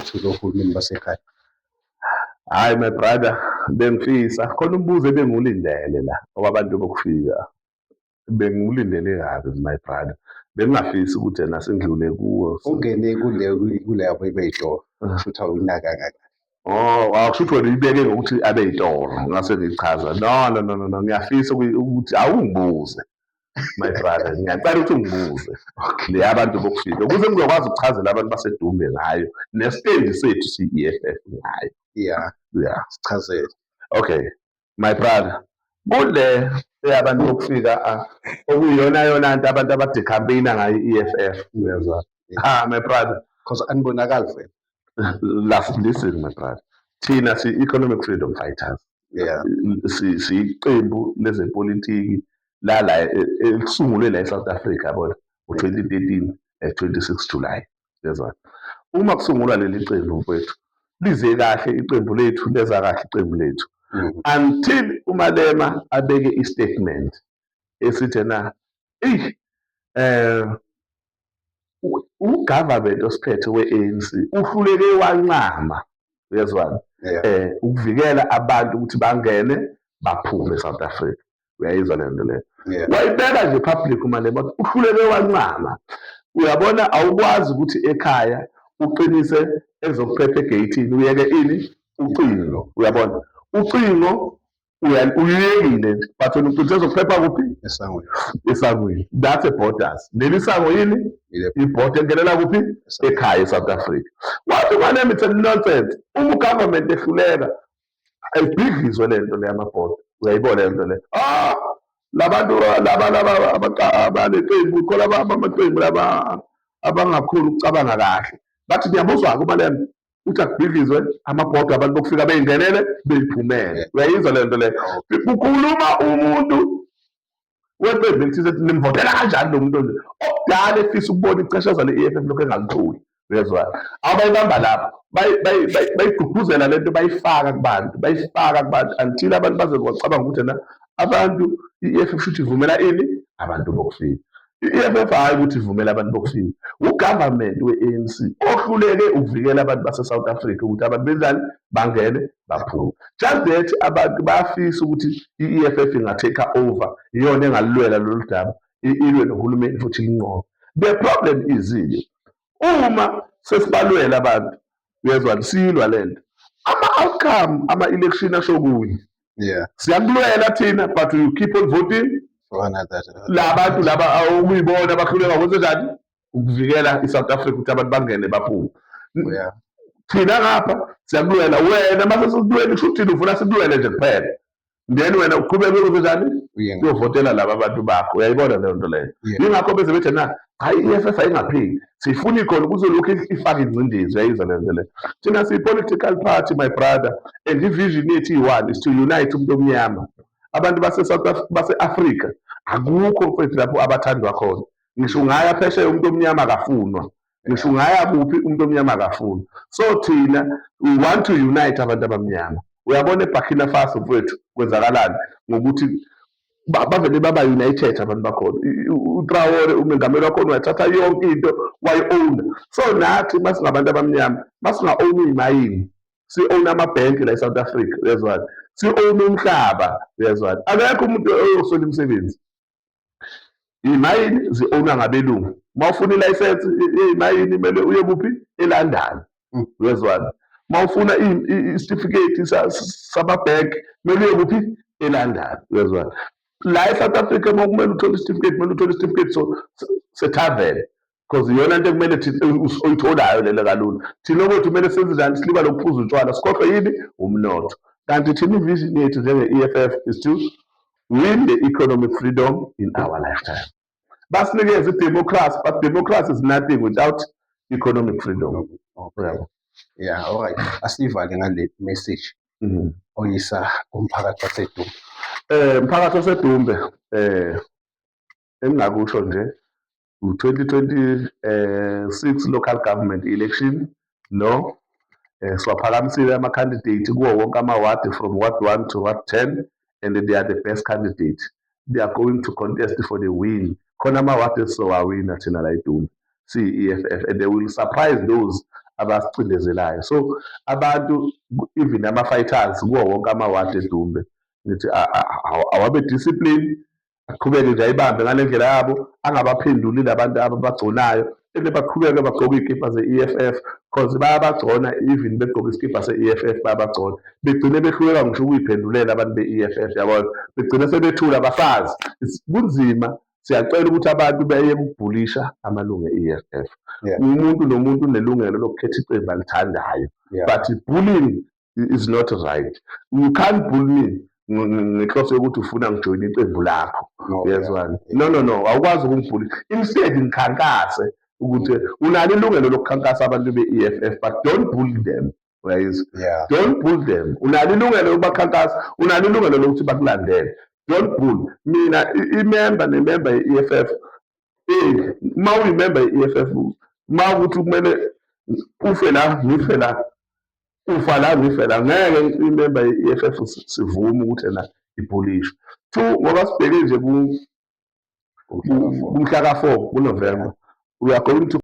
ukuthola ohulumeni basekhaya? Hayi my brother, bengifisa khona umbuzo ebengiwulindele la owabantu bokufika. Bengiwulindele kabi my brother. Bengingafisi ukuthi ena sengidlule kuwo. Ungene kuleyo beyitoro futhi awuyinaka kangaka. Oh, awusho ukuthi wena uyibeke ngokuthi abe yitoro ngase ngichaza. No, ngiyafisa ukuthi awungibuze my brother, ngiyacela ukuthi ungibuze le abantu bokufika ukuze ngizokwazi ukuchazela abantu basedumbe ngayo nesitendi sethu si-EFF ngayo. Yeah, sichazele. Okay my brother, kule eyabantu bokufika okuyiyona nto abantu abade-campaign-a ngayo i-EFF, uyazwa. My brother, Because anibonakali vele. listen my brother, thina si-economic freedom fighters. Yeah. Siyiqembu lezepolitiki la elisungulwe la eSouth Africa yabona ngo-2013 26 July, yazwa. Uma kusungulwa leli qembu mfowethu, lize kahle iqembu lethu, leza kahle iqembu lethu until uMalema abeke i-statement esithi na ugovernment osiphethe we-ANC uhluleke wanqama, uyezwani, ukuvikela abantu ukuthi bangene baphume eSouth Africa. Uyayizwa le nto leyo? Wayibeka nje public uMalema uhluleke wanqama. Uyabona awukwazi ukuthi ekhaya uqinise ezokuphepha egeyithini uyeke ini ucingo, uyabona ucingo uyekile but wena uqinise ezokuphepha kuphi esangweni. That's a borders. Leli sango yini ibhoda engelela kuphi ekhaya eSouth Africa. Wathi uMalema it's a nonsense. Uma ugovernment ehluleka ayibhidlizwe le nto le yamabhoda. Uyayibona le nto le. Labantu laba abaneqembu khona amaqembu laba abangakhulu ukucabanga kahle. Bathi ngiyabuzwa uMalema uthi akubhidlizwe amabhoda abantu bokufika beyingenele beyiphumele. Uyayizwa le nto le. Kukhuluma umuntu weqembu elithize nimvotela kanjani lo muntu nje okudala efisa ukubona iceshaza le-EFF lokho engaluthuli. Uyezwa abayibamba lapho bayigqugquzela lento bayifaka kubantu until abantu baze bacabanga ukuthi na abantu i-EFF shuthi ivumela ini abantu bokufika. I-EFF hayi ukuthi ivumela abantu bokufika. Ugovernment we-ANC ohluleke ukuvikela abantu base-South Africa ukuthi abantu benzani bangene baphume. Just that abantu bayafisa ukuthi i-EFF inga-take over, iyona engalilwela lolu daba, ilwe nohulumeni futhi linqobe. The problem is uma sesibalwela abantu, uyezwa silwa lento, ama-outcome ama-election asho kunye. Siyakulwela thina but you keep on voting labantu laba okuyibona bahluleka kwenze njani ukuvikela iSouth Africa ukuthi abantu bangene baphume. Thina ngapha siyakulwela wena mase sikulwela kusho ukuthi ufuna sikulwele nje kuphela, then wena uqhubeke kwenze njani uyovotela laba abantu bakho. Uyayibona leyo nto leyo. Yingakho beze bethi na hayi i-EFF ayingapheli siyifuna ikhona ukuze lokhu ifake ingcindezi. Uyayizwa le nto leyo. Thina siyi-political party my brother and i-vision yethu iyi-one is to unite umuntu omnyama. Abantu base-Afrika akukho mfethu lapho abathandwa khona. Ngisho ungaya phesheya umuntu omnyama akafunwa, ngisho ungaya kuphi umuntu omnyama akafunwa. So thina we want to unite abantu abamnyama. Uyabona eBurkina Faso mfethu kwenzakalani ngokuthi bavele baba united abantu bakhona. uTraore umengameli wakhona wathatha yonke into wayi-owna. So nathi masingabantu abamnyama masinga-owni imayini, si-owna amabhenki la eSouth Africa, uyezwani, si-owna umhlaba, uyezwani, akekho umuntu oyosola imisebenzi. Imayini zi-owna ngabelungu. Uma ufuna ilayisensi yemayini kumele uye kuphi eLondon, uyezwani. Uma ufuna isitifiketi samabhenki kumele uye kuphi eLondon, uyezwani. La eSouth Africa uma kumele uthole isitifiketi kumele uthole isitifiketi sethaveni because iyona nto kumele oyitholayo lelo kalula. Thina okwethu kumele senze njani silibale ukuphuza utshwala sikhohlwe yini umnotho. Kanti thina ivision yethu njenge-EFF is to win the economic freedom in our lifetime. Basinikeze i-democracy, but democracy is nothing without economic freedom. Yeah, all right. Asivale ngale message oyisa umphakathi waseDumbe. Umphakathi waseDumbe engingakusho nje u-2026 local government election lo siwaphakamisile ama-candidate kuwo wonke ama-ward from ward 1 to ward 10 and they are the best candidate. They are going to contest for the win. Khona ama-ward esizowawina thina la eDumbe siyi-EFF and they will surprise those abasicindezelayo. So abantu even ama-fighters kuwo wonke amawadi edumbe ngithi awabe discipline, aqhubeke nje ayibambe ngale ndlela yabo, angabaphenduli labantu ababagconayo, baqhubeke bagqoke iy'kipa ze-EFF because bayabagcona even begqoke isikibha se-EFF bayabagcona, begcine behluleka ngisho ukuy'phendulela abantu be-EFF, yabona, begcine sebethula abasazi. Kunzima. Siyacela ukuthi abantu beyeke ukubhulisha amalungu e-EFF. Umuntu nomuntu unelungelo lokukhetha iqembu alithandayo, but bullying is not right. You can't bully me ngenhloso yokuthi ufuna ngijoyine iqembu lakho, uyezwani? No, awukwazi ukungibhulisha. Instead ngikhankase ukuthi unalo ilungelo lokukhankasa abantu be-EFF, but don't bully them. Don't bully them. Unalo ilungelo lokubakhankasa, unalo ilungelo lokuthi bakulandele. Don't bully. Mina imember nemember ye-EFF, uma uyimember ye-EFF, uma ukuthi kumele ufe la ngife la, ufa la ngife la, ngeke imember ye-EFF sivume ukuthi ena ibhulishwe. 2, ngoba sibheke nje kumhla ka-4 kuNovemba, we are going to